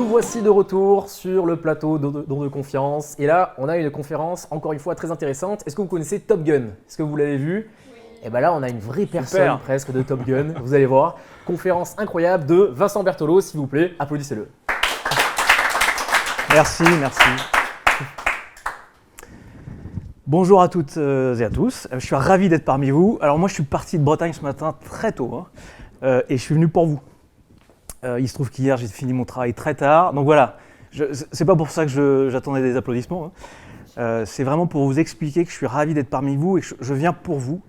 Nous voici de retour sur le plateau Don de Confiance. Et là, on a une conférence, encore une fois, très intéressante. Est-ce que vous connaissez Top Gun? Est-ce que vous l'avez vu? Et bien là, on a une vraie personne presque de Top Gun. Vous allez voir. Conférence incroyable de Vincent Berthelot, s'il vous plaît. Applaudissez-le. Merci, merci. Bonjour à toutes et à tous. Je suis ravi d'être parmi vous. Alors moi, je suis parti de Bretagne ce matin très tôt et je suis venu pour vous. Il se trouve qu'hier, j'ai fini mon travail très tard. Donc voilà, c'est pas pour ça que j'attendais des applaudissements. C'est vraiment pour vous expliquer que je suis ravi d'être parmi vous et que je viens pour vous,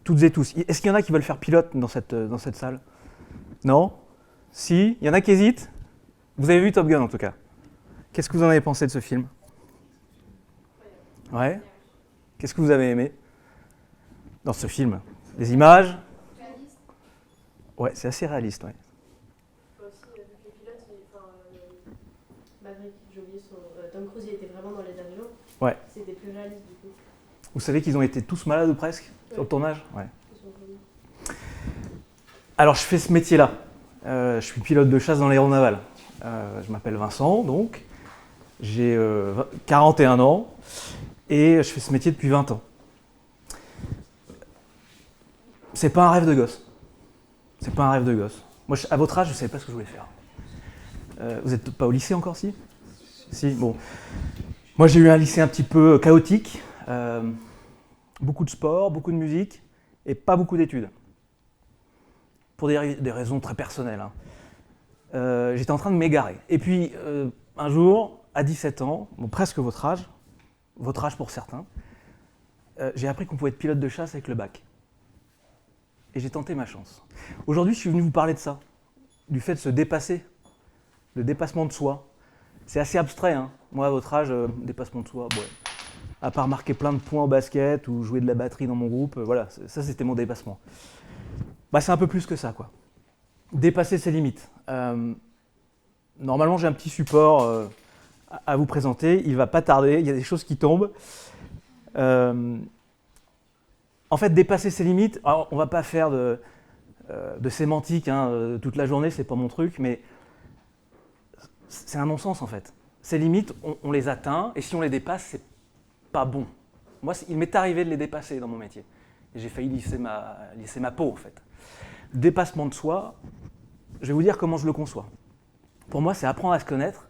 toutes et tous. Est-ce qu'il y en a qui veulent faire pilote dans cette salle? Non? Si? Il y en a qui hésitent? Vous avez vu Top Gun en tout cas. Qu'est-ce que vous en avez pensé de ce film? Ouais? Qu'est-ce que vous avez aimé dans ce film? Les images? Réaliste. Ouais, c'est assez réaliste, ouais. Aussi, vu que les pilotes, Maverick, j'ai oublié son. Tom Cruise, il était vraiment dans les avions. Ouais. C'était plus réaliste du coup. Vous savez qu'ils ont été tous malades ou presque sur le tournage? Ouais. Ils sont connus. Alors, je fais ce métier-là. Je suis pilote de chasse dans l'aéronaval. Je m'appelle Vincent, donc. J'ai 41 ans et je fais ce métier depuis 20 ans. C'est pas un rêve de gosse. C'est pas un rêve de gosse. Moi, à votre âge, je savais pas ce que je voulais faire. Vous n'êtes pas au lycée encore, si? Si, bon. Moi, j'ai eu un lycée un petit peu chaotique. Beaucoup de sport, beaucoup de musique et pas beaucoup d'études. Pour des raisons très personnelles. J'étais en train de m'égarer. Et puis, un jour, à 17 ans, bon, presque votre âge pour certains, j'ai appris qu'on pouvait être pilote de chasse avec le bac. Et j'ai tenté ma chance. Aujourd'hui, je suis venu vous parler de ça, du fait de se dépasser, le dépassement de soi. C'est assez abstrait, hein. Moi, à votre âge, dépassement de soi, ouais. À part marquer plein de points au basket ou jouer de la batterie dans mon groupe, voilà, ça c'était mon dépassement. Bah, c'est un peu plus que ça, quoi. Dépasser ses limites. Normalement, j'ai un petit support à vous présenter. Il ne va pas tarder, il y a des choses qui tombent. En fait, dépasser ses limites, alors, on ne va pas faire de sémantique toute la journée, c'est pas mon truc, mais c'est un non-sens en fait. Ces limites, on les atteint, et si on les dépasse, c'est pas bon. Moi, il m'est arrivé de les dépasser dans mon métier. Et j'ai failli lisser ma peau en fait. Le dépassement de soi, je vais vous dire comment je le conçois. Pour moi, c'est apprendre à se connaître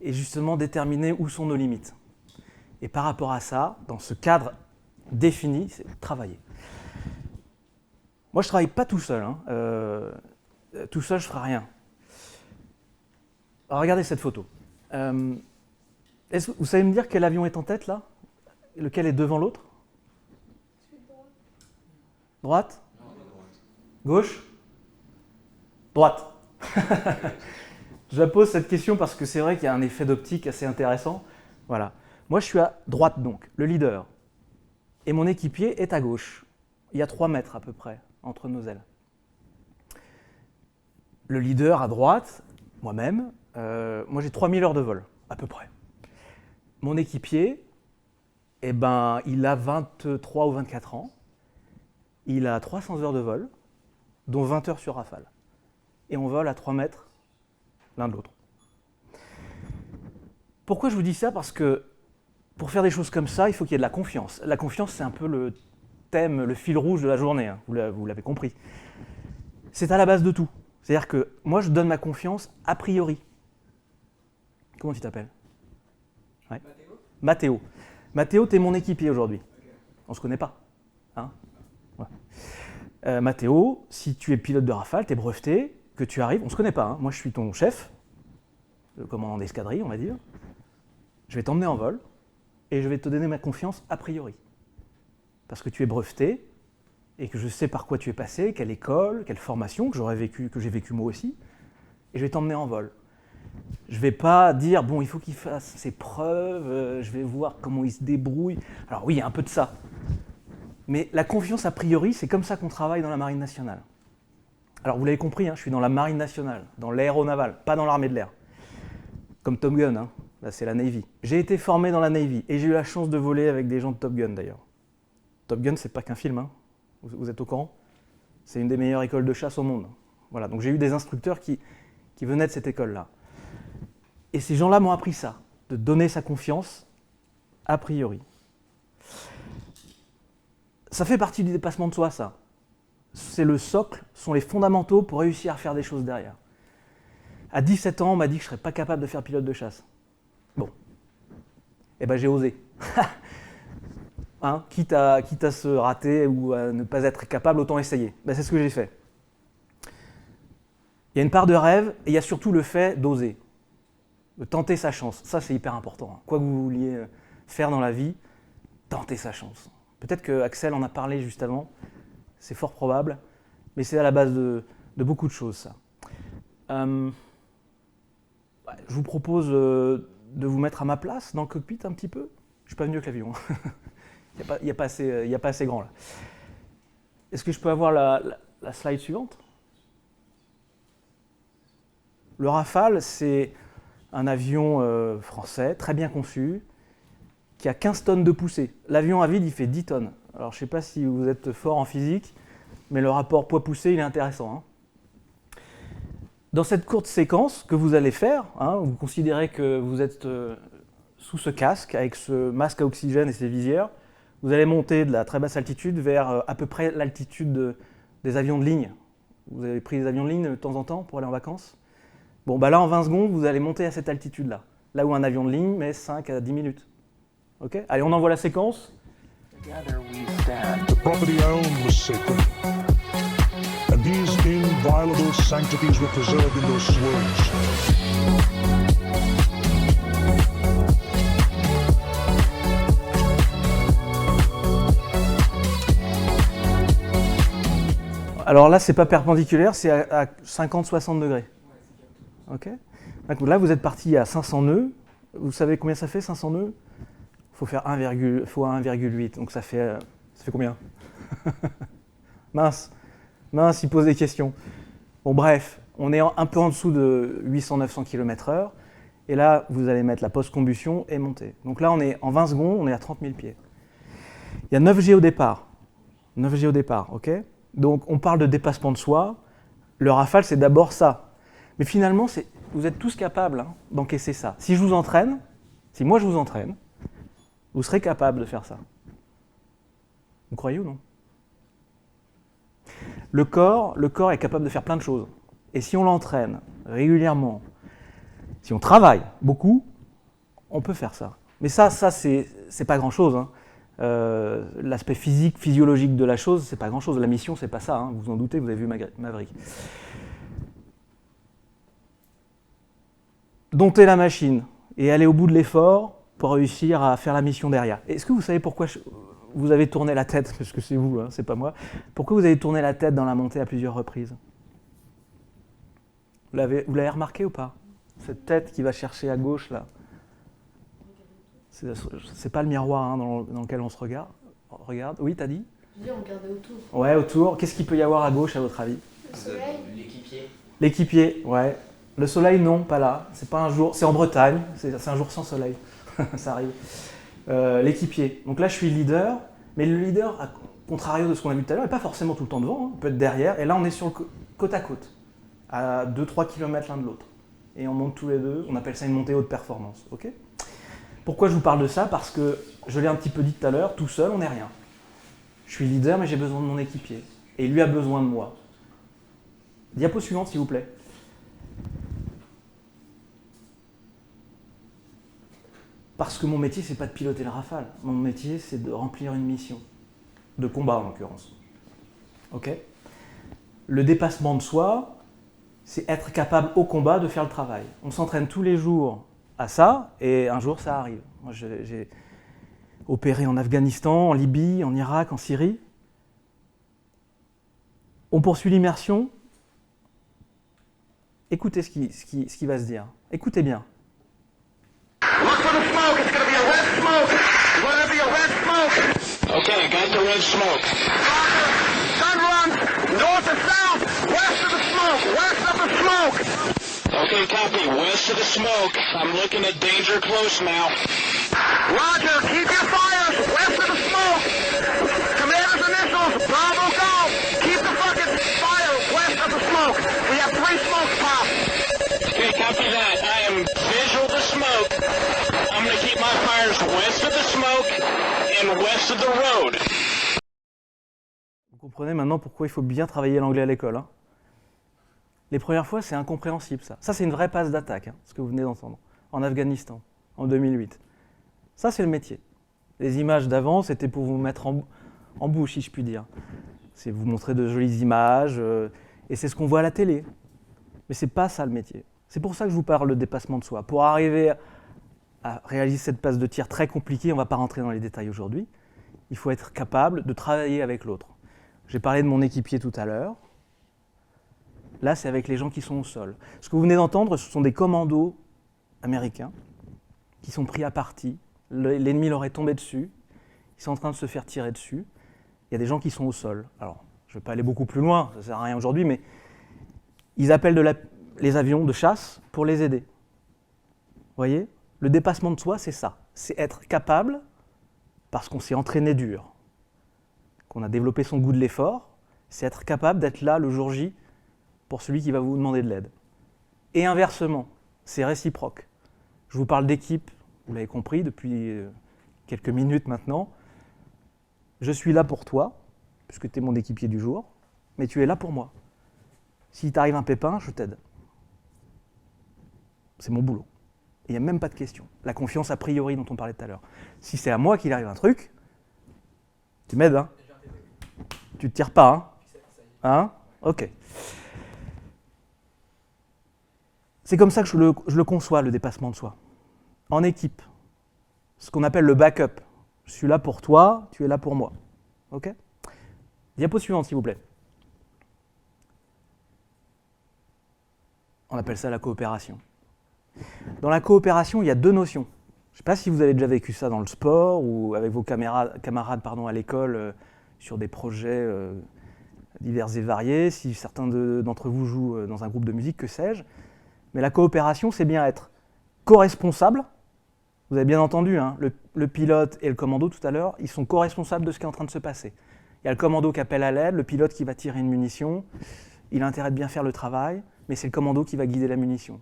et justement déterminer où sont nos limites. Et par rapport à ça, dans ce cadre défini, c'est travailler. Moi, je ne travaille pas tout seul. Tout seul, je ne ferai rien. Alors, regardez cette photo. Vous savez me dire quel avion est en tête, là? Lequel est devant l'autre? Droite? Gauche? Droite. Je pose cette question parce que c'est vrai qu'il y a un effet d'optique assez intéressant. Voilà. Moi, je suis à droite, donc, le leader. Et mon équipier est à gauche. Il y a 3 mètres à peu près entre nos ailes. Le leader à droite, moi-même, moi j'ai 3000 heures de vol, à peu près. Mon équipier, il a 23 ou 24 ans. Il a 300 heures de vol, dont 20 heures sur Rafale. Et on vole à 3 mètres l'un de l'autre. Pourquoi je vous dis ça? Parce que pour faire des choses comme ça, il faut qu'il y ait de la confiance. La confiance, c'est un peu le thème, le fil rouge de la journée, hein. Vous l'avez compris. C'est à la base de tout. C'est-à-dire que moi, je donne ma confiance a priori. Comment tu t'appelles? Ouais. Mathéo. Mathéo, t'es mon équipier aujourd'hui. Okay. On se connaît pas. Hein? Ouais. Mathéo, si tu es pilote de Rafale, t'es breveté, que tu arrives, on se connaît pas. Hein. Moi, je suis ton chef, le commandant d'escadrille, on va dire. Je vais t'emmener en vol et je vais te donner ma confiance a priori. Parce que tu es breveté et que je sais par quoi tu es passé, quelle école, quelle formation, que j'ai vécu moi aussi, et je vais t'emmener en vol. Je ne vais pas dire, bon, il faut qu'il fasse ses preuves, je vais voir comment il se débrouille. Alors oui, il y a un peu de ça. Mais la confiance a priori, c'est comme ça qu'on travaille dans la Marine nationale. Alors vous l'avez compris, hein, je suis dans la Marine nationale, dans l'aéronaval, pas dans l'armée de l'air. Comme Top Gun, hein. Là c'est la Navy. J'ai été formé dans la Navy et j'ai eu la chance de voler avec des gens de Top Gun d'ailleurs. Top Gun, c'est pas qu'un film, hein. Vous êtes au courant? C'est une des meilleures écoles de chasse au monde. Voilà, donc j'ai eu des instructeurs qui venaient de cette école-là. Et ces gens-là m'ont appris ça, de donner sa confiance a priori. Ça fait partie du dépassement de soi, ça. C'est le socle, sont les fondamentaux pour réussir à faire des choses derrière. À 17 ans, on m'a dit que je ne serais pas capable de faire pilote de chasse. Bon. Eh ben j'ai osé. Hein, quitte à se rater ou à ne pas être capable, autant essayer. Ben, c'est ce que j'ai fait. Il y a une part de rêve et il y a surtout le fait d'oser, de tenter sa chance. Ça, c'est hyper important. Hein. Quoi que vous vouliez faire dans la vie, tentez sa chance. Peut-être que Axel en a parlé juste avant, c'est fort probable, mais c'est à la base de beaucoup de choses, ça. Je vous propose de vous mettre à ma place dans le cockpit un petit peu. Je ne suis pas venu avec l'avion. Il n'y a pas assez grand là. Est-ce que je peux avoir la slide suivante ? Le Rafale, c'est un avion français, très bien conçu, qui a 15 tonnes de poussée. L'avion à vide, il fait 10 tonnes. Alors, je ne sais pas si vous êtes fort en physique, mais le rapport poids-poussée, il est intéressant. Hein. Dans cette courte séquence que vous allez faire, hein, vous considérez que vous êtes sous ce casque, avec ce masque à oxygène et ces visières, vous allez monter de la très basse altitude vers à peu près l'altitude des avions de ligne. Vous avez pris des avions de ligne de temps en temps pour aller en vacances ? Bon, bah là, en 20 secondes, vous allez monter à cette altitude-là. Là où un avion de ligne met 5 à 10 minutes. Ok ? Allez, on envoie la séquence. The property I owned was sacred, and these inviolable sanctities were preserved in those words. Alors là, c'est pas perpendiculaire, c'est à 50-60 degrés. Ok ? Donc là, vous êtes parti à 500 nœuds. Vous savez combien ça fait, 500 nœuds ? Il faut faire 1,8. Donc ça fait combien ? Mince, il pose des questions. Bon, bref, on est un peu en dessous de 800-900 km/h. Et là, vous allez mettre la post-combustion et monter. Donc là, on est en 20 secondes, on est à 30 000 pieds. Il y a 9 G au départ. 9 G au départ, ok ? Donc on parle de dépassement de soi. Le Rafale, c'est d'abord ça. Mais finalement, vous êtes tous capables d'encaisser ça. Si moi je vous entraîne, vous serez capable de faire ça. Vous croyez ou non ? Le corps est capable de faire plein de choses. Et si on l'entraîne régulièrement, si on travaille beaucoup, on peut faire ça. Mais ça c'est pas grand-chose. Hein. L'aspect physique, physiologique de la chose, c'est pas grand-chose. La mission, c'est pas ça. Hein. Vous en doutez, vous avez vu Maverick. Dompter la machine et aller au bout de l'effort pour réussir à faire la mission derrière. Est-ce que vous savez pourquoi vous avez tourné la tête ? Parce que c'est vous, hein, c'est pas moi. Pourquoi vous avez tourné la tête dans la montée à plusieurs reprises ? Vous l'avez remarqué ou pas ? Cette tête qui va chercher à gauche, là. C'est pas le miroir hein, dans lequel on se regarde. Oui, t'as dit ? Je veux dire, on regardait autour. Ouais, autour. Qu'est-ce qu'il peut y avoir à gauche, à votre avis ? Le soleil. L'équipier. L'équipier, ouais. Le soleil, non, pas là. C'est pas un jour. C'est en Bretagne. C'est un jour sans soleil. Ça arrive. L'équipier. Donc là, je suis leader. Mais le leader, à contrario de ce qu'on a vu tout à l'heure, n'est pas forcément tout le temps devant. Hein. Il peut être derrière. Et là, on est sur le côte à côte, à 2-3 km l'un de l'autre. Et on monte tous les deux. On appelle ça une montée haute performance. Ok ? Pourquoi je vous parle de ça ? Parce que, je l'ai un petit peu dit tout à l'heure, tout seul, on n'est rien. Je suis leader, mais j'ai besoin de mon équipier. Et lui a besoin de moi. Diapo suivante, s'il vous plaît. Parce que mon métier, c'est pas de piloter le Rafale. Mon métier, c'est de remplir une mission. De combat, en l'occurrence. Ok ? Le dépassement de soi, c'est être capable au combat de faire le travail. On s'entraîne tous les jours à ça, et un jour, ça arrive. Moi, j'ai opéré en Afghanistan, en Libye, en Irak, en Syrie. On poursuit l'immersion. Écoutez ce qui va se dire. Écoutez bien. Look for the smoke. It's going to be a red smoke. It's going to be a red smoke. Okay, got the red smoke. Sun runs north to south, west of the smoke, west of the smoke. Okay, copy. West of the smoke. I'm looking at danger close now. Roger, keep your fires west of the smoke. Commander's initials, Bravo Golf. Keep the fucking fire west of the smoke. We have 3 smoke pops. Okay, copy that. I am visual west of the smoke and west of the road. Vous comprenez maintenant pourquoi il faut bien travailler l'anglais à l'école. Hein. Les premières fois, c'est incompréhensible ça. Ça, c'est une vraie passe d'attaque, hein, ce que vous venez d'entendre, en Afghanistan, en 2008. Ça, c'est le métier. Les images d'avant, c'était pour vous mettre en bouche, si je puis dire. C'est vous montrer de jolies images, et c'est ce qu'on voit à la télé. Mais c'est pas ça le métier. C'est pour ça que je vous parle de dépassement de soi. Pour arriver à réaliser cette passe de tir très compliquée, on ne va pas rentrer dans les détails aujourd'hui, il faut être capable de travailler avec l'autre. J'ai parlé de mon équipier tout à l'heure. Là, c'est avec les gens qui sont au sol. Ce que vous venez d'entendre, ce sont des commandos américains qui sont pris à partie. L'ennemi leur est tombé dessus. Ils sont en train de se faire tirer dessus. Il y a des gens qui sont au sol. Alors, je ne vais pas aller beaucoup plus loin, ça ne sert à rien aujourd'hui, mais ils appellent les avions de chasse pour les aider. Vous voyez ? Le dépassement de soi, c'est ça. C'est être capable, parce qu'on s'est entraîné dur, qu'on a développé son goût de l'effort, c'est être capable d'être là le jour J pour celui qui va vous demander de l'aide. Et inversement, c'est réciproque. Je vous parle d'équipe, vous l'avez compris depuis quelques minutes maintenant. Je suis là pour toi, puisque tu es mon équipier du jour, mais tu es là pour moi. Si t'arrive un pépin, je t'aide. C'est mon boulot. Il n'y a même pas de question. La confiance a priori dont on parlait tout à l'heure. Si c'est à moi qu'il arrive un truc, tu m'aides, hein ? Tu te tires pas, hein ? Hein ? Ok. C'est comme ça que je le conçois, le dépassement de soi. En équipe. Ce qu'on appelle le backup. Je suis là pour toi, tu es là pour moi. Ok ? Diapo suivante, s'il vous plaît. On appelle ça la coopération. Dans la coopération, il y a deux notions. Je ne sais pas si vous avez déjà vécu ça dans le sport ou avec vos camarades à l'école sur des projets divers et variés, si certains d'entre vous jouent dans un groupe de musique, que sais-je. Mais la coopération, c'est bien être co-responsable. Vous avez bien entendu, hein, le pilote et le commando tout à l'heure, ils sont co-responsables de ce qui est en train de se passer. Il y a le commando qui appelle à l'aide, le pilote qui va tirer une munition, il a intérêt de bien faire le travail, mais c'est le commando qui va guider la munition.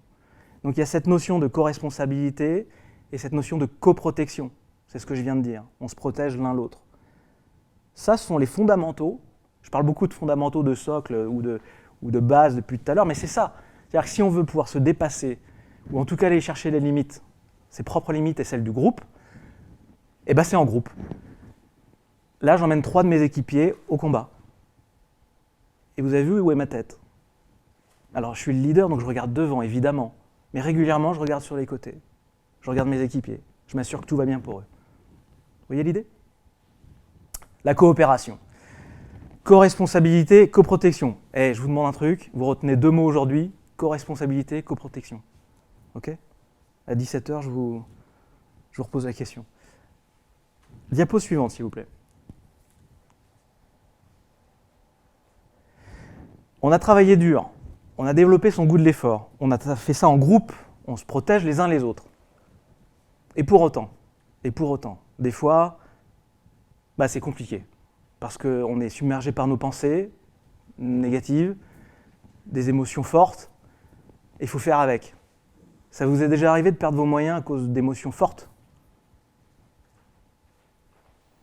Donc il y a cette notion de co-responsabilité et cette notion de coprotection. C'est ce que je viens de dire. On se protège l'un l'autre. Ça, ce sont les fondamentaux. Je parle beaucoup de fondamentaux, de socle ou de base depuis tout à l'heure, mais c'est ça. C'est-à-dire que si on veut pouvoir se dépasser, ou en tout cas aller chercher les limites, ses propres limites et celles du groupe, eh ben c'est en groupe. Là, j'emmène 3 de mes équipiers au combat. Et vous avez vu où est ma tête ? Alors, je suis le leader, donc je regarde devant, évidemment. Mais régulièrement, je regarde sur les côtés. Je regarde mes équipiers. Je m'assure que tout va bien pour eux. Vous voyez l'idée ? La coopération. Co-responsabilité, coprotection. Eh, je vous demande un truc, vous retenez 2 mots aujourd'hui, co-responsabilité, coprotection. Ok ? À 17h, je vous repose la question. Diapo suivante, s'il vous plaît. On a travaillé dur, on a développé son goût de l'effort, on a fait ça en groupe, on se protège les uns les autres. Et pour autant, des fois, c'est compliqué. Parce qu'on est submergé par nos pensées négatives, des émotions fortes, et il faut faire avec. Ça vous est déjà arrivé de perdre vos moyens à cause d'émotions fortes ?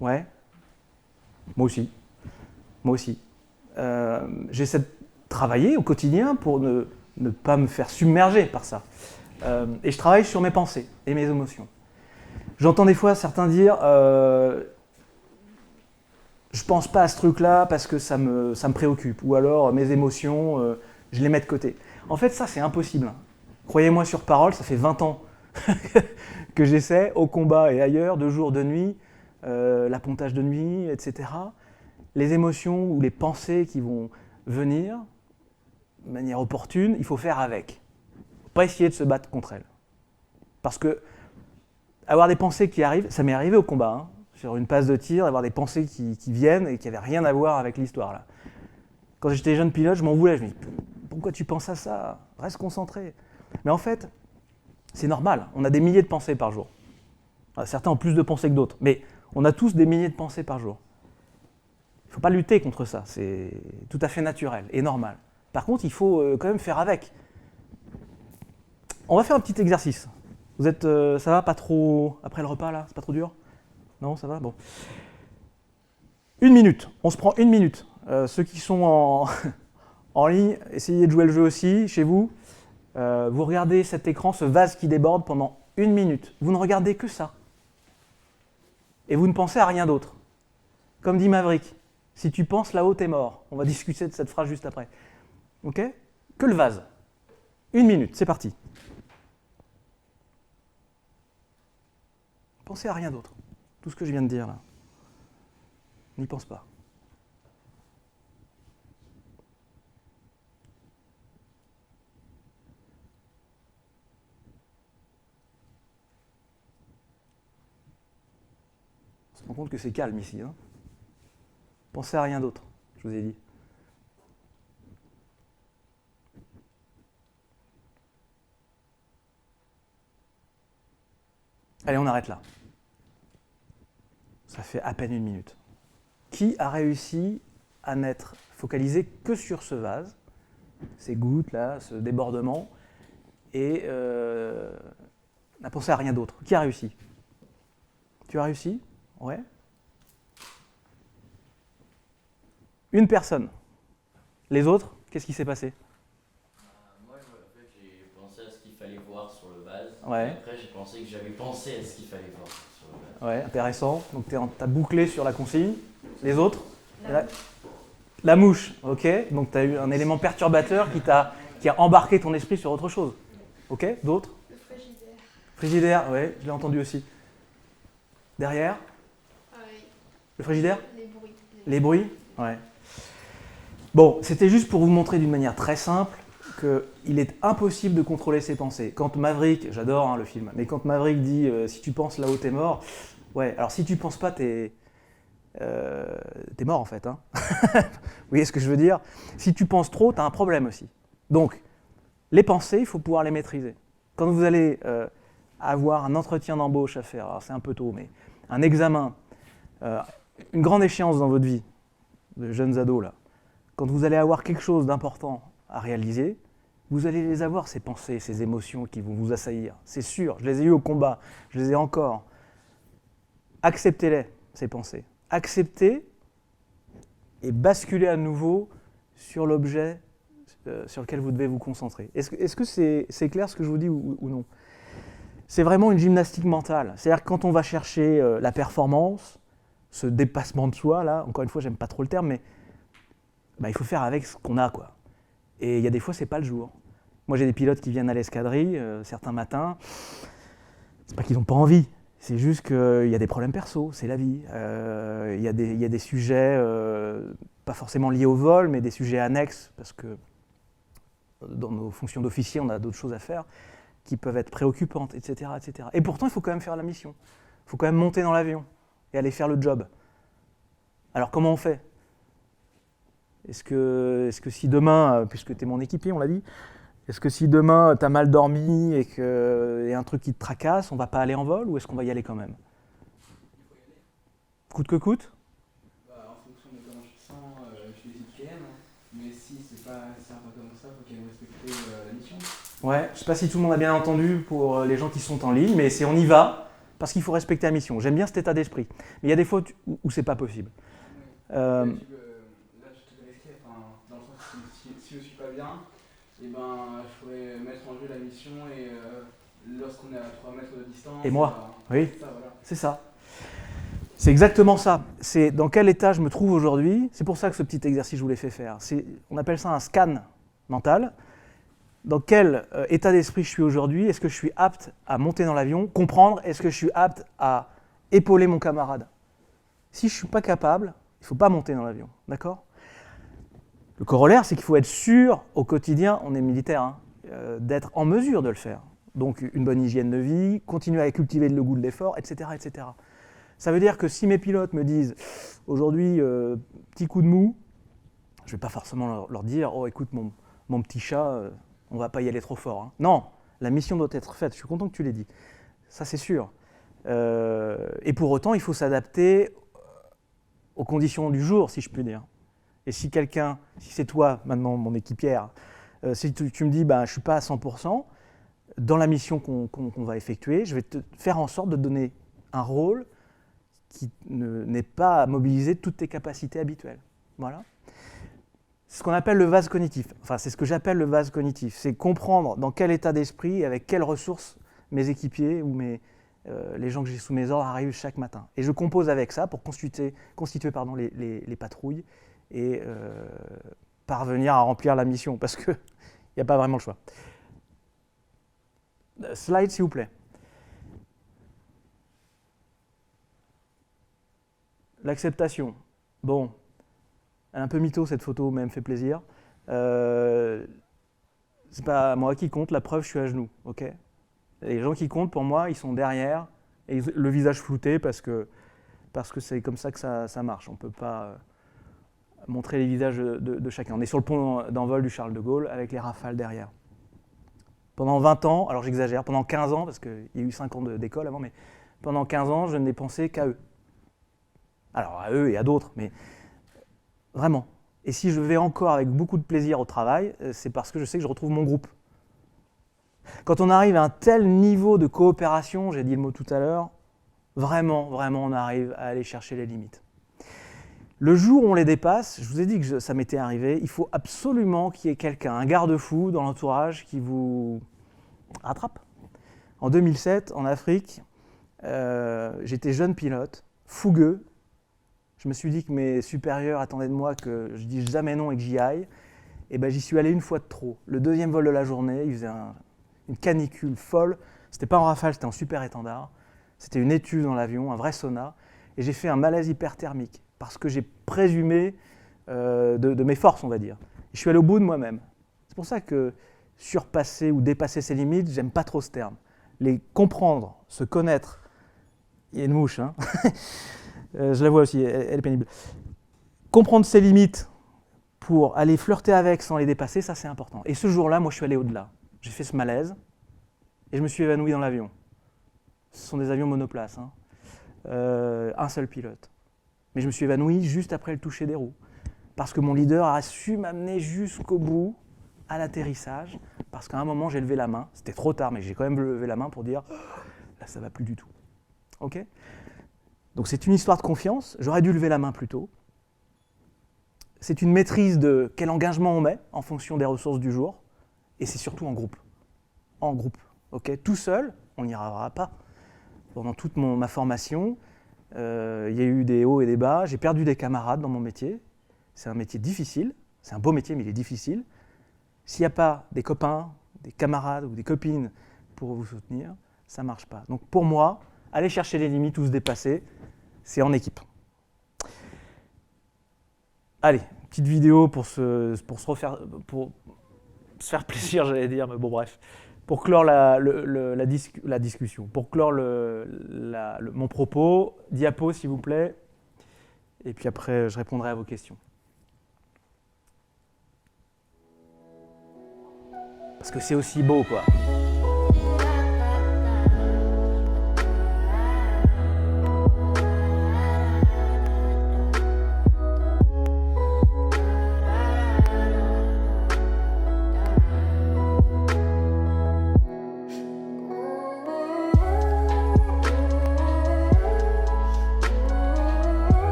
Ouais ? Moi aussi. J'essaie de travailler au quotidien pour ne pas me faire submerger par ça. Et je travaille sur mes pensées et mes émotions. J'entends des fois certains dire je pense pas à ce truc-là parce que ça me préoccupe, ou alors mes émotions, je les mets de côté. En fait, ça, c'est impossible. Croyez-moi sur parole, ça fait 20 ans que j'essaie, au combat et ailleurs, de jour, de nuit, l'appontage de nuit, etc. Les émotions ou les pensées qui vont venir de manière opportune, il faut faire avec. Il ne faut pas essayer de se battre contre elles. Parce que avoir des pensées qui arrivent, ça m'est arrivé au combat, hein, sur une passe de tir, avoir des pensées qui viennent et qui n'avaient rien à voir avec l'histoire. Là. Quand j'étais jeune pilote, je m'en voulais. Je me dis, pourquoi tu penses à ça ? Reste concentré. Mais en fait, c'est normal. On a des milliers de pensées par jour. Certains ont plus de pensées que d'autres. Mais on a tous des milliers de pensées par jour. Il ne faut pas lutter contre ça. C'est tout à fait naturel et normal. Par contre, il faut quand même faire avec. On va faire un petit exercice. Vous êtes, ça va, pas trop, après le repas là, c'est pas trop dur? Non, ça va? Bon. 1 minute, on se prend 1 minute. Ceux qui sont en ligne, essayez de jouer le jeu aussi, chez vous. Vous regardez cet écran, ce vase qui déborde pendant 1 minute. Vous ne regardez que ça. Et vous ne pensez à rien d'autre. Comme dit Maverick, si tu penses là-haut, t'es mort. On va discuter de cette phrase juste après. Ok? Que le vase. 1 minute, c'est parti. Pensez à rien d'autre. Tout ce que je viens de dire là. N'y pense pas. On se rend compte que c'est calme ici. Hein. Pensez à rien d'autre, je vous ai dit. Allez, on arrête là. Ça fait à peine 1 minute. Qui a réussi à n'être focalisé que sur ce vase, ces gouttes là, ce débordement, et n'a pensé à rien d'autre? Qui a réussi? Tu as réussi? Ouais. Une personne. Les autres, qu'est-ce qui s'est passé? Moi, en fait, j'ai pensé à ce qu'il fallait voir sur le vase. Ouais. Et après, j'ai pensé que j'avais pensé à ce qu'il fallait voir sur le vase. Ouais, intéressant. Donc tu as bouclé sur la consigne. Les autres? La mouche, ok. Donc tu as eu un élément perturbateur qui a embarqué ton esprit sur autre chose. Ok, d'autres? Le frigidaire. Frigidaire, ouais, je l'ai entendu aussi. Derrière? Oui. Le frigidaire? Les bruits. Les bruits? Ouais. Bon, c'était juste pour vous montrer d'une manière très simple qu'il est impossible de contrôler ses pensées. Quand Maverick, j'adore hein, le film, mais quand Maverick dit si tu penses là-haut t'es mort, ouais, alors si tu penses pas t'es mort en fait. Hein. Vous voyez ce que je veux dire? Si tu penses trop, t'as un problème aussi. Donc, les pensées, il faut pouvoir les maîtriser. Quand vous allez avoir un entretien d'embauche à faire, alors c'est un peu tôt, mais un examen, une grande échéance dans votre vie, de jeunes ados là, quand vous allez avoir quelque chose d'important à réaliser, vous allez les avoir, ces pensées, ces émotions qui vont vous assaillir. C'est sûr, je les ai eues au combat, je les ai encore. Acceptez-les, ces pensées. Acceptez et basculez à nouveau sur l'objet sur lequel vous devez vous concentrer. Est-ce que c'est clair ce que je vous dis ou non? C'est vraiment une gymnastique mentale. C'est-à-dire que quand on va chercher la performance, ce dépassement de soi, là, encore une fois, j'aime pas trop le terme, mais bah, il faut faire avec ce qu'on a, quoi. Et il y a des fois, c'est pas le jour. Moi, j'ai des pilotes qui viennent à l'escadrille, certains matins, c'est pas qu'ils n'ont pas envie, c'est juste qu'il y a des problèmes perso, c'est la vie. Il y a des sujets, pas forcément liés au vol, mais des sujets annexes, parce que dans nos fonctions d'officier, on a d'autres choses à faire, qui peuvent être préoccupantes, etc., etc. Et pourtant, il faut quand même faire la mission. Il faut quand même monter dans l'avion et aller faire le job. Alors, comment on fait ? Est-ce que si demain, puisque tu es mon équipier, on l'a dit, est-ce que si demain tu as mal dormi et qu'il y a un truc qui te tracasse, on va pas aller en vol ou est-ce qu'on va y aller quand même ? Il faut y aller. Coûte que coûte ? En fonction de comment je te sens, je l'hésite quand même. Mais si ça va pas comme ça, il faut quand même respecter la mission. Ouais, je sais pas si tout le monde a bien entendu pour les gens qui sont en ligne, mais c'est on y va parce qu'il faut respecter la mission. J'aime bien cet état d'esprit. Mais il y a des fois où c'est pas possible. Là, je te risquer, dans le sens si je suis pas bien, et je pourrais mettre en jeu la mission et lorsqu'on est à 3 mètres de distance. Et moi, oui, ça, voilà. C'est ça. C'est exactement ça. C'est dans quel état je me trouve aujourd'hui. C'est pour ça que ce petit exercice, je vous l'ai fait faire. On appelle ça un scan mental. Dans quel état d'esprit je suis aujourd'hui? Est-ce que je suis apte à monter dans l'avion? Comprendre, est-ce que je suis apte à épauler mon camarade? Si je ne suis pas capable, il ne faut pas monter dans l'avion. D'accord? Le corollaire, c'est qu'il faut être sûr au quotidien, on est militaire, d'être en mesure de le faire. Donc une bonne hygiène de vie, continuer à cultiver le goût de l'effort, etc., etc. Ça veut dire que si mes pilotes me disent aujourd'hui, petit coup de mou, je ne vais pas forcément leur dire oh écoute mon petit chat, on ne va pas y aller trop fort. Hein. Non, la mission doit être faite, je suis content que tu l'aies dit. Ça c'est sûr. Et pour autant, il faut s'adapter aux conditions du jour, si je puis dire. Et si si c'est toi maintenant mon équipière, si tu me dis je ne suis pas à 100%, dans la mission qu'on va effectuer, je vais te faire en sorte de te donner un rôle qui n'est pas à mobiliser toutes tes capacités habituelles. Voilà. C'est ce qu'on appelle le vase cognitif. Enfin, c'est ce que j'appelle le vase cognitif. C'est comprendre dans quel état d'esprit et avec quelles ressources mes équipiers ou les gens que j'ai sous mes ordres arrivent chaque matin. Et je compose avec ça pour constituer les patrouilles et parvenir à remplir la mission, parce qu'il n'y a pas vraiment le choix. Slide, s'il vous plaît. L'acceptation. Bon, elle est un peu mytho cette photo, mais elle me fait plaisir. C'est pas moi qui compte, la preuve, je suis à genoux. Okay, les gens qui comptent, pour moi, ils sont derrière, et le visage flouté, parce que c'est comme ça que ça marche. On ne peut pas montrer les visages de chacun. On est sur le pont d'envol du Charles de Gaulle, avec les rafales derrière. Pendant 20 ans, alors j'exagère, pendant 15 ans, parce qu'il y a eu 5 ans d'école avant, mais pendant 15 ans, je n'ai pensé qu'à eux. Alors à eux et à d'autres, mais vraiment. Et si je vais encore avec beaucoup de plaisir au travail, c'est parce que je sais que je retrouve mon groupe. Quand on arrive à un tel niveau de coopération, j'ai dit le mot tout à l'heure, vraiment, on arrive à aller chercher les limites. Le jour où on les dépasse, je vous ai dit que ça m'était arrivé, il faut absolument qu'il y ait quelqu'un, un garde-fou dans l'entourage qui vous rattrape. En 2007, en Afrique, j'étais jeune pilote, fougueux. Je me suis dit que mes supérieurs attendaient de moi que je dise jamais non et que j'y aille. Et ben, j'y suis allé une fois de trop. Le deuxième vol de la journée, il faisait une canicule folle. C'était pas en rafale, c'était en super étendard. C'était une étuve dans l'avion, un vrai sauna. Et j'ai fait un malaise hyperthermique parce que j'ai présumé de mes forces, on va dire. Et je suis allé au bout de moi-même. C'est pour ça que surpasser ou dépasser ses limites, j'aime pas trop ce terme. Les comprendre, se connaître. Il y a une mouche, hein. Je la vois aussi, elle est pénible. Comprendre ses limites pour aller flirter avec sans les dépasser, ça c'est important. Et ce jour-là, moi je suis allé au-delà. J'ai fait ce malaise et je me suis évanoui dans l'avion. Ce sont des avions monoplaces, hein. Un seul pilote. Mais je me suis évanoui juste après le toucher des roues. Parce que mon leader a su m'amener jusqu'au bout, à l'atterrissage, parce qu'à un moment j'ai levé la main. C'était trop tard, mais j'ai quand même levé la main pour dire là ça va plus du tout. Ok ? Donc c'est une histoire de confiance, j'aurais dû lever la main plus tôt. C'est une maîtrise de quel engagement on met en fonction des ressources du jour, et c'est surtout en groupe. En groupe, ok ? Tout seul, on n'y arrivera pas. Pendant toute ma formation, il y a eu des hauts et des bas, j'ai perdu des camarades dans mon métier. C'est un métier difficile, c'est un beau métier mais il est difficile. S'il n'y a pas des copains, des camarades ou des copines pour vous soutenir, ça ne marche pas. Donc pour moi, aller chercher les limites ou se dépasser, c'est en équipe. Allez, petite vidéo pour se faire plaisir, j'allais dire, mais bon bref. Pour clore la discussion, pour clore mon propos, diapo s'il vous plaît, et puis après je répondrai à vos questions. Parce que c'est aussi beau, quoi.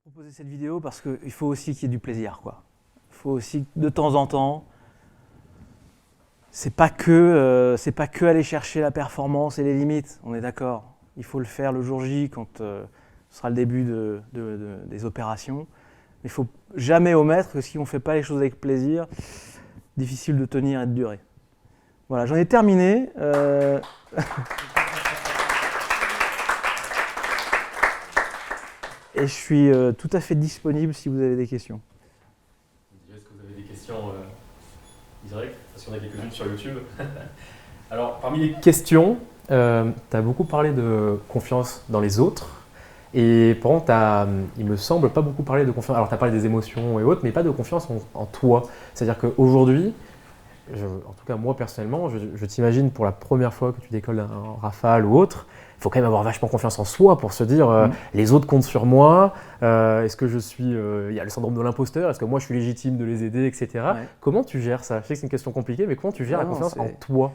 Proposer cette vidéo parce qu'il faut aussi qu'il y ait du plaisir, quoi. Il faut aussi de temps en temps, c'est pas que aller chercher la performance et les limites, on est d'accord. Il faut le faire le jour J quand ce sera le début des opérations. Mais il ne faut jamais omettre que si on ne fait pas les choses avec plaisir, difficile de tenir et de durer. Voilà, j'en ai terminé. Et je suis tout à fait disponible si vous avez des questions. Est-ce que vous avez des questions directes ? Parce qu'on a quelques-unes sur YouTube. Alors, parmi les questions, tu as beaucoup parlé de confiance dans les autres. Et pourtant, il me semble pas beaucoup parler de confiance. Alors, tu as parlé des émotions et autres, mais pas de confiance en toi. C'est-à-dire qu'aujourd'hui, en tout cas moi personnellement, je t'imagine pour la première fois que tu décolles un Rafale ou autre, il faut quand même avoir vachement confiance en soi pour se dire les autres comptent sur moi, est-ce que je suis. Il y a le syndrome de l'imposteur, est-ce que moi je suis légitime de les aider, etc. Ouais. Comment tu gères ça? Je sais que c'est une question compliquée, mais comment tu gères la confiance en toi?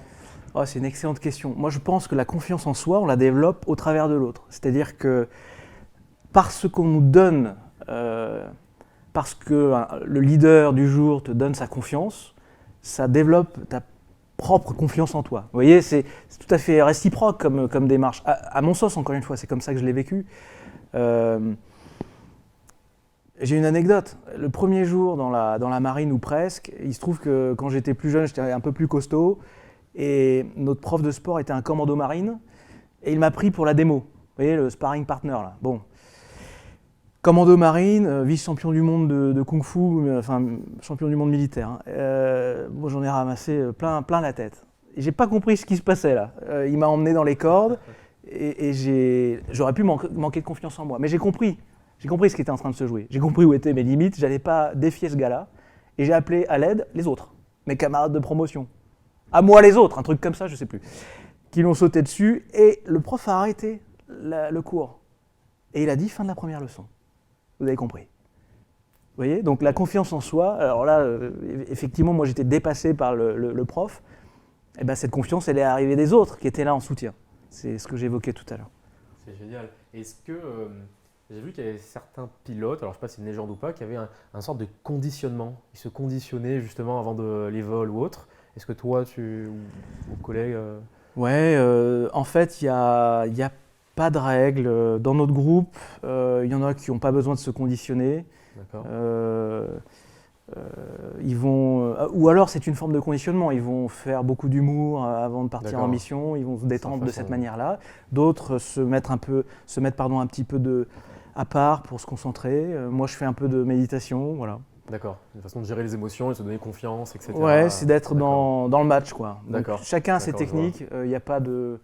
Oh, c'est une excellente question. Moi, je pense que la confiance en soi, on la développe au travers de l'autre. C'est-à-dire que parce qu'on nous donne, parce que le leader du jour te donne sa confiance, ça développe ta propre confiance en toi. Vous voyez, c'est tout à fait réciproque comme démarche. À mon sens, encore une fois, c'est comme ça que je l'ai vécu. J'ai une anecdote. Le premier jour dans la marine, ou presque, il se trouve que quand j'étais plus jeune, j'étais un peu plus costaud, et notre prof de sport était un commando marine, et il m'a pris pour la démo. Vous voyez, le sparring partner, là. Bon. Commando marine, vice-champion du monde de kung-fu, enfin champion du monde militaire. Moi, j'en ai ramassé plein la tête. Et j'ai pas compris ce qui se passait là. Il m'a emmené dans les cordes et j'aurais pu manquer de confiance en moi. Mais j'ai compris ce qui était en train de se jouer. J'ai compris où étaient mes limites. J'allais pas défier ce gars-là. Et j'ai appelé à l'aide les autres, mes camarades de promotion. À moi les autres, un truc comme ça, je sais plus. Qui l'ont sauté dessus et le prof a arrêté le cours. Et il a dit fin de la première leçon. Vous avez compris. Vous voyez, donc la confiance en soi, alors là, effectivement, moi j'étais dépassé par le prof, et ben cette confiance, elle est arrivée des autres qui étaient là en soutien. C'est ce que j'évoquais tout à l'heure. C'est génial. Est-ce que, j'ai vu qu'il y avait certains pilotes, alors je ne sais pas si c'est une légende ou pas, qui avaient un sorte de conditionnement. Ils se conditionnaient justement avant les vols ou autres. Est-ce que toi, ou collègues… Ouais, en fait, il y a pas de règles. Dans notre groupe, il y en a qui n'ont pas besoin de se conditionner. D'accord. Ils vont, ou alors c'est une forme de conditionnement. Ils vont faire beaucoup d'humour avant de partir en mission. Ils vont se détendre de cette manière-là. D'autres se mettent un petit peu à part pour se concentrer. Moi, je fais un peu de méditation, voilà. D'accord. Une façon de gérer les émotions et de se donner confiance, etc. Ouais, c'est d'être dans le match, quoi. D'accord. Donc, chacun a ses techniques. Il n'y a pas de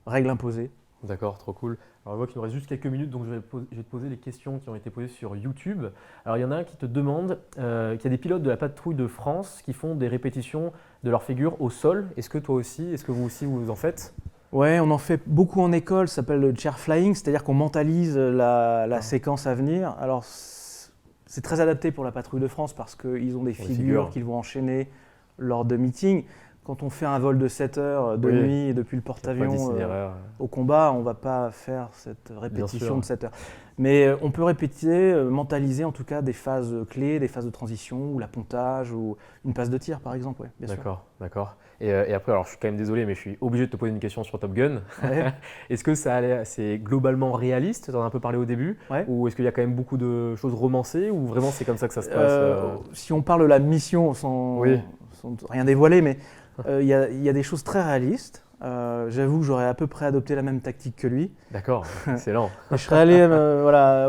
règles imposées. D'accord, trop cool. Alors, je vois qu'il nous reste juste quelques minutes, donc je vais te poser les questions qui ont été posées sur YouTube. Alors, il y en a un qui te demande qu'il y a des pilotes de la patrouille de France qui font des répétitions de leur figure au sol. Est-ce que toi aussi, est-ce que vous aussi, vous en faites? Ouais, on en fait beaucoup en école, ça s'appelle le chair flying, c'est-à-dire qu'on mentalise la séquence à venir. Alors, c'est très adapté pour la patrouille de France parce qu'ils ont des figures qu'ils vont enchaîner lors de meetings. Quand on fait un vol de 7 heures de nuit et depuis le porte-avions au combat, on ne va pas faire cette répétition de 7 heures. Mais on peut répéter, mentaliser en tout cas des phases clés, des phases de transition, ou l'appontage, ou une passe de tir par exemple. Ouais, bien sûr. D'accord. Et après, alors je suis quand même désolé, mais je suis obligé de te poser une question sur Top Gun. Ouais. Est-ce que c'est globalement réaliste? Tu en as un peu parlé au début. Ouais. Ou est-ce qu'il y a quand même beaucoup de choses romancées, ou vraiment c'est comme ça que ça se passe Si on parle de la mission sans rien dévoiler, mais il y a des choses très réalistes. J'avoue que j'aurais à peu près adopté la même tactique que lui. D'accord, excellent. Je serais allé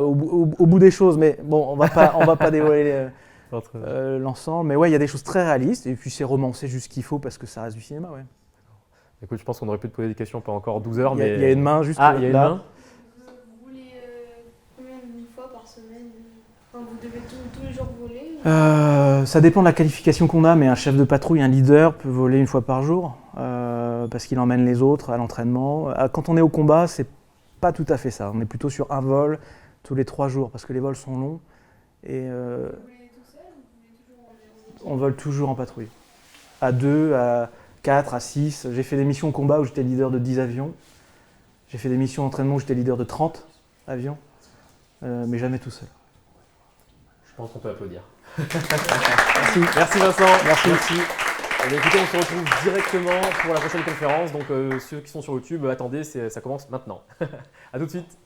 au bout des choses, mais bon, on va pas dévoiler l'ensemble. Mais ouais, il y a des choses très réalistes, et puis c'est romancé juste ce qu'il faut parce que ça reste du cinéma. Ouais. Écoute, je pense qu'on aurait pu te poser des questions pendant encore 12 heures. Il y a une main juste là. Il y a une main. Vous voulez combien de fois par semaine? Enfin, vous devez tous les jours voler? Ça dépend de la qualification qu'on a, mais un chef de patrouille, un leader peut voler une fois par jour parce qu'il emmène les autres à l'entraînement. Quand on est au combat, c'est pas tout à fait ça. On est plutôt sur un vol tous les 3 jours parce que les vols sont longs. Et, vous volez tout seul ou vous voulez toujours en équipe? on vole toujours en patrouille. À 2, à 4, à 6. J'ai fait des missions au combat où j'étais leader de 10 avions. J'ai fait des missions d'entraînement où j'étais leader de 30 avions, mais jamais tout seul. Je pense qu'on peut applaudir. Merci Vincent. Merci. Eh bien, écoutez, on se retrouve directement pour la prochaine conférence. Donc ceux qui sont sur YouTube, attendez, ça commence maintenant. À tout de suite.